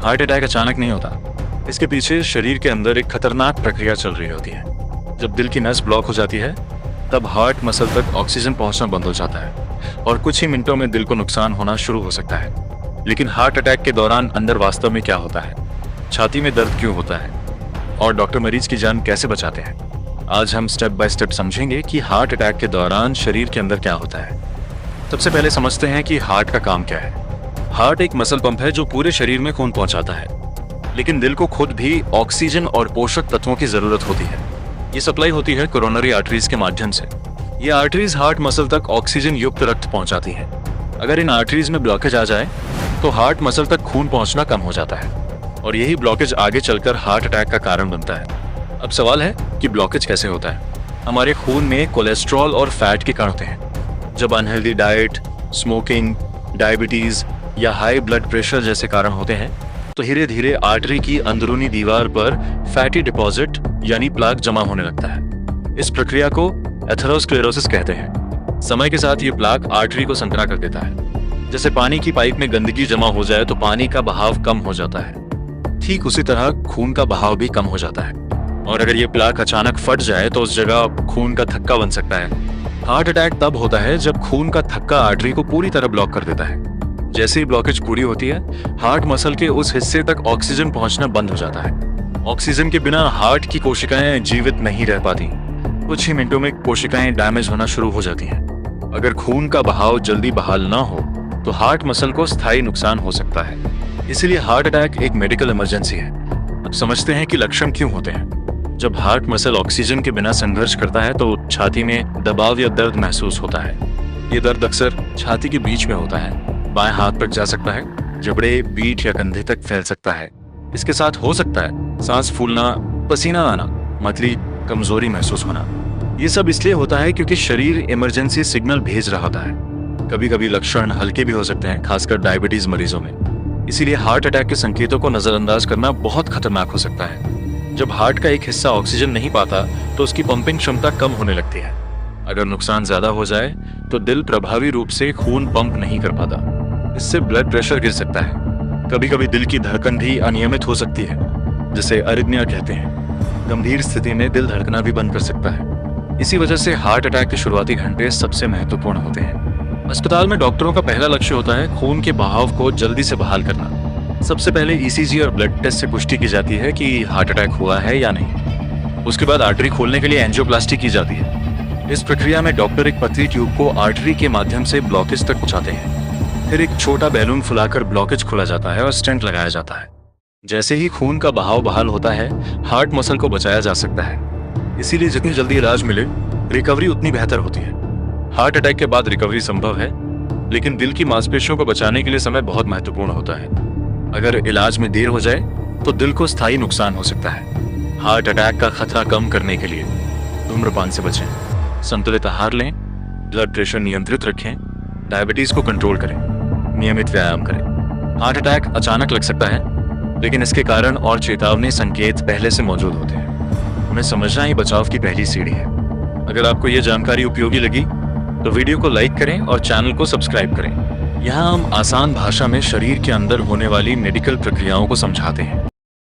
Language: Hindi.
हार्ट अटैक अचानक नहीं होता। इसके पीछे शरीर के अंदर एक खतरनाक प्रक्रिया चल रही होती है। जब दिल की नस ब्लॉक हो जाती है तब हार्ट मसल तक ऑक्सीजन पहुंचना बंद हो जाता है और कुछ ही मिनटों में दिल को नुकसान होना शुरू हो सकता है। लेकिन हार्ट अटैक के दौरान अंदर वास्तव में क्या होता है, छाती में दर्द क्यों होता है और डॉक्टर मरीज की जान कैसे बचाते हैं, आज हम स्टेप बाय स्टेप समझेंगे कि हार्ट अटैक के दौरान शरीर के अंदर क्या होता है। सबसे पहले समझते हैं कि हार्ट का काम क्या है। हार्ट एक मसल पंप है जो पूरे शरीर में खून पहुंचाता है, लेकिन दिल को खुद भी ऑक्सीजन और पोषक तत्वों की जरूरत होती है। ये सप्लाई होती है कोरोनरी आर्टरीज के माध्यम से। ये आर्टरीज हार्ट मसल तक ऑक्सीजन युक्त रक्त पहुंचाती है। अगर इन आर्टरीज में ब्लॉकेज आ जाए तो हार्ट मसल तक खून पहुंचना कम हो जाता है और यही ब्लॉकेज आगे चलकर हार्ट अटैक का कारण बनता है। अब सवाल है कि ब्लॉकेज कैसे होता है। हमारे खून में कोलेस्ट्रॉल और फैट के कण होते हैं। जब अनहेल्दी डाइट, स्मोकिंग, डायबिटीज या हाई ब्लड प्रेशर जैसे कारण होते हैं तो धीरे धीरे आर्टरी की अंदरूनी दीवार पर फैटी डिपॉजिट यानी प्लाक जमा होने लगता है। इस प्रक्रिया को एथेरोस्क्लेरोसिस कहते हैं। समय के साथ ये प्लाक आर्टरी को संकरा कर देता है। जैसे पानी की पाइप में गंदगी जमा हो जाए तो पानी का बहाव कम हो जाता है, ठीक उसी तरह खून का बहाव भी कम हो जाता है। और अगर ये प्लाक अचानक फट जाए तो उस जगह खून का थक्का बन सकता है। हार्ट अटैक तब होता है जब खून का थक्का आर्टरी को पूरी तरह ब्लॉक कर देता है। जैसे ही ब्लॉकेज पूरी होती है, हार्ट मसल के उस हिस्से तक ऑक्सीजन पहुंचना बंद हो जाता है। ऑक्सीजन के बिना हार्ट की कोशिकाएं जीवित नहीं रह पाती। कुछ ही मिनटों में कोशिकाएं डैमेज होना शुरू हो जाती हैं। अगर खून का बहाव जल्दी बहाल ना हो तो हार्ट मसल को स्थायी नुकसान हो सकता है। इसलिए हार्ट अटैक एक मेडिकल इमरजेंसी है। अब समझते हैं कि लक्षण क्यों होते हैं। जब हार्ट मसल ऑक्सीजन के बिना संघर्ष करता है तो छाती में दबाव या दर्द महसूस होता है। ये दर्द अक्सर छाती के बीच में होता है, बाएं हाथ तक जा सकता है, जबड़े, पीठ या कंधे तक फैल सकता है। इसके साथ हो सकता है सांस फूलना, पसीना आना, मतली, कमजोरी महसूस होना। ये सब इसलिए होता है क्योंकि शरीर इमरजेंसी सिग्नल भेज रहा होता है। कभी कभी लक्षण हल्के भी हो सकते हैं, खासकर डायबिटीज मरीजों में। इसीलिए हार्ट अटैक के संकेतों को नजरअंदाज करना बहुत खतरनाक हो सकता है। जब हार्ट का एक हिस्सा ऑक्सीजन नहीं पाता तो उसकी पंपिंग क्षमता कम होने लगती है। अगर नुकसान ज्यादा हो जाए तो दिल प्रभावी रूप से खून पंप नहीं कर पाता। इससे ब्लड प्रेशर गिर सकता है। कभी कभी दिल की धड़कन भी अनियमित हो सकती है, जिसे अरिथमिया कहते हैं। गंभीर स्थिति में दिल धड़कना भी बंद कर सकता है। इसी वजह से हार्ट अटैक के शुरुआती घंटे सबसे महत्वपूर्ण होते हैं। अस्पताल में डॉक्टरों का पहला लक्ष्य होता है खून के बहाव को जल्दी से बहाल करना। सबसे पहले ईसीजी और ब्लड टेस्ट से पुष्टि की जाती है कि हार्ट अटैक हुआ है या नहीं। उसके बाद आर्टरी खोलने के लिए एंजियोप्लास्टी की जाती है। इस प्रक्रिया में डॉक्टर एक पतली ट्यूब को आर्टरी के माध्यम से ब्लॉकेज तक पहुंचाते हैं। फिर एक छोटा बैलून फुलाकर ब्लॉकेज खोला जाता है और स्टेंट लगाया जाता है। जैसे ही खून का बहाव बहाल होता है, हार्ट मसल को बचाया जा सकता है। इसीलिए जितनी जल्दी इलाज मिले, रिकवरी उतनी बेहतर होती है। हार्ट अटैक के बाद रिकवरी संभव है, लेकिन दिल की मांसपेशियों को बचाने के लिए समय बहुत महत्वपूर्ण होता है। अगर इलाज में देर हो जाए तो दिल को स्थायी नुकसान हो सकता है। हार्ट अटैक का खतरा कम करने के लिए धूम्रपान से बचें, संतुलित आहार लें, ब्लड प्रेशर नियंत्रित रखें, डायबिटीज को कंट्रोल करें, नियमित व्यायाम करें। हार्ट अटैक अचानक लग सकता है, लेकिन इसके कारण और चेतावनी संकेत पहले से मौजूद होते हैं। उन्हें समझना ही बचाव की पहली सीढ़ी है। अगर आपको यह जानकारी उपयोगी लगी तो वीडियो को लाइक करें और चैनल को सब्सक्राइब करें। यहाँ हम आसान भाषा में शरीर के अंदर होने वाली मेडिकल प्रक्रियाओं को समझाते हैं।